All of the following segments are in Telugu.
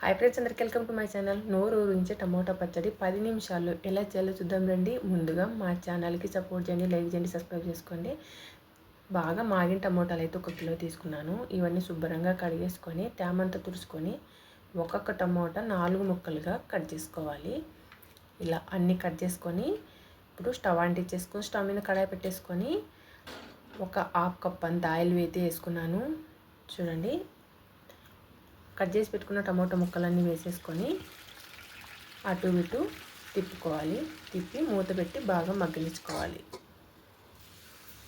హాయ్ ఫ్రెండ్స్, అందరికీ వెల్కమ్ టు మై ఛానల్. నోరు ఊరించే టమోటా పచ్చడి 10 నిమిషాల్లో ఎలా చేయాలో చూద్దాం రండి. ముందుగా మా ఛానల్కి సపోర్ట్ చేయండి, లైక్ చేయండి, సబ్స్క్రైబ్ చేసుకోండి. బాగా మాగిన టమోటాలు అయితే 1 కిలో తీసుకున్నాను. ఇవన్నీ శుభ్రంగా కడిగేసుకొని తేమంతా తుడుచుకొని ఒక్కొక్క టమోటా 4 ముక్కలుగా కట్ చేసుకోవాలి. ఇలా అన్నీ కట్ చేసుకొని ఇప్పుడు స్టవ్ అంటించేసుకొని స్టవ్ మీద కడాయి పెట్టేసుకొని ఒక హాఫ్ కప్ అంత ఆయిల్ అయితే వేసుకున్నాను. చూడండి, కట్ చేసి పెట్టుకున్న టమోటా ముక్కలన్నీ వేసేసుకొని అటు ఇటు తిప్పుకోవాలి. తిప్పి మూత పెట్టి బాగా మగ్గనిచ్చుకోవాలి.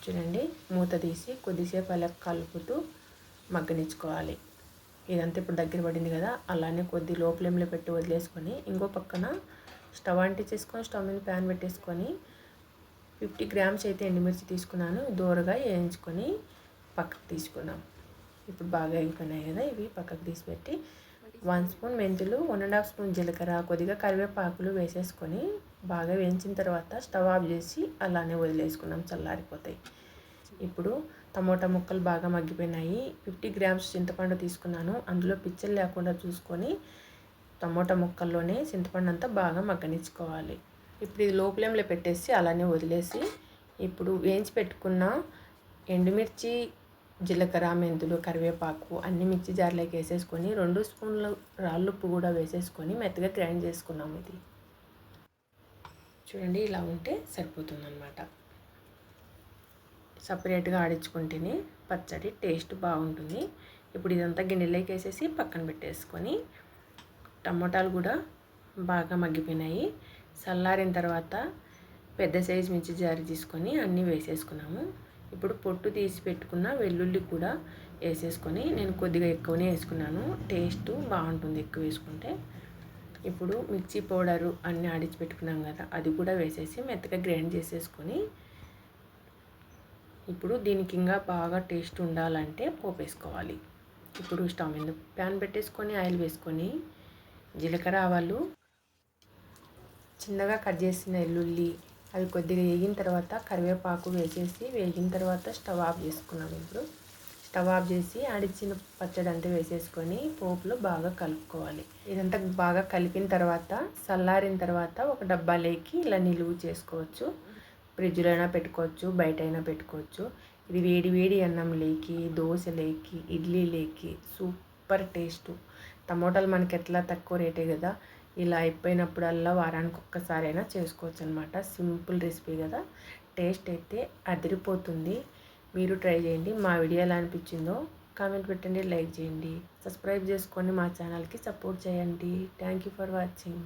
చూడండి, మూత తీసి కొద్దిసేపు అలా కలుపుతూ మగ్గనిచ్చుకోవాలి. ఇదంతా ఇప్పుడు దగ్గర పడింది కదా, అలానే కొద్ది లో ఫ్లేమ్లో పెట్టి వదిలేసుకొని ఇంకో పక్కన స్టవ్ అంటించేసుకొని స్టవ్ మీద ప్యాన్ పెట్టేసుకొని 50 గ్రామ్స్ అయితే ఎండుమిర్చి తీసుకున్నాను. దూరగా వేయించుకొని పక్కకు తీసుకున్నాం. ఇప్పుడు బాగా అయిపోయినాయి కదా, ఇవి పక్కకు తీసి పెట్టి 1 స్పూన్ మెంతులు, 1.5 స్పూన్ జీలకర్ర, కొద్దిగా కరివేపాకులు వేసేసుకొని బాగా వేయించిన తర్వాత స్టవ్ ఆఫ్ చేసి అలానే వదిలేసుకున్నాం, చల్లారిపోతాయి. ఇప్పుడు టమోటా ముక్కలు బాగా మగ్గిపోయినాయి. 50 గ్రామ్స్ చింతపండు తీసుకున్నాను. అందులో పిచ్చలు లేకుండా చూసుకొని టమోటా ముక్కల్లోనే చింతపండు అంతా బాగా మగ్గనిచ్చుకోవాలి. ఇప్పుడు ఇది లో ఫ్లేమ్లో పెట్టేసి అలానే వదిలేసి ఇప్పుడు వేయించి పెట్టుకున్న ఎండుమిర్చి, జీలకర్ర, మెంతులు, కరివేపాకు అన్ని మిక్సీ జార్లోకి వేసేసుకొని 2 స్పూన్ల రాళ్ళుప్పు కూడా వేసేసుకొని మెత్తగా గ్రైండ్ చేసుకున్నాము. ఇది చూడండి, ఇలా ఉంటే సరిపోతుందన్నమాట. సపరేట్గా ఆడించుకుంటేనే పచ్చడి టేస్ట్ బాగుంటుంది. ఇప్పుడు ఇదంతా గిన్నెలోకి వేసేసి పక్కన పెట్టేసుకొని టమోటాలు కూడా బాగా మగ్గిపోయినాయి. చల్లారిన తర్వాత పెద్ద సైజు మిర్చి జారి తీసుకొని అన్నీ వేసేసుకున్నాము. ఇప్పుడు పొట్టు తీసి పెట్టుకున్న వెల్లుల్లి కూడా వేసేసుకొని నేను కొద్దిగా ఎక్కువనే వేసుకున్నాను. టేస్ట్ బాగుంటుంది ఎక్కువ వేసుకుంటే. ఇప్పుడు మిర్చి పౌడరు అన్నీ ఆడించి పెట్టుకున్నాం కదా, అది కూడా వేసేసి మెత్తగా గ్రైండ్ చేసేసుకొని ఇప్పుడు దీనికి ఇంకా బాగా టేస్ట్ ఉండాలంటే పోపు వేసుకోవాలి. ఇప్పుడు స్టవ్ మీద ప్యాన్ పెట్టేసుకొని ఆయిల్ వేసుకొని జీలకర్ర, ఆవాలు, చిన్నగా కట్ చేసిన వెల్లుల్లి అవి కొద్దిగా వేగిన తర్వాత కరివేపాకు వేసేసి వేగిన తర్వాత స్టవ్ ఆఫ్ చేసుకున్నాము. ఇప్పుడు స్టవ్ ఆఫ్ చేసి ఆడిచ్చిన పచ్చడి అంతా వేసేసుకొని పోపులో బాగా కలుపుకోవాలి. ఇదంతా బాగా కలిపిన తర్వాత చల్లారిన తర్వాత ఒక డబ్బాలోకి ఇలా నిలువ చేసుకోవచ్చు. ఫ్రిడ్జ్లో అయినా పెట్టుకోవచ్చు, బయట అయినా పెట్టుకోవచ్చు. ఇది వేడి వేడి అన్నంలోకి, దోశలోకి, ఇడ్లీలోకి సూపర్ టేస్ట్. టమోటాలు మనకి ఎట్లా తక్కువ రేటే కదా, ఇలా అయిపోయినప్పుడల్లా వారానికి ఒక్కసారైనా చేసుకోవచ్చు అనమాట. సింపుల్ రెసిపీ కదా, టేస్ట్ అయితే అదిరిపోతుంది. మీరు ట్రై చేయండి. మా వీడియో ఎలా అనిపించిందో కామెంట్ పెట్టండి, లైక్ చేయండి, సబ్స్క్రైబ్ చేసుకోండి, మా ఛానల్కి సపోర్ట్ చేయండి. Thank you for watching.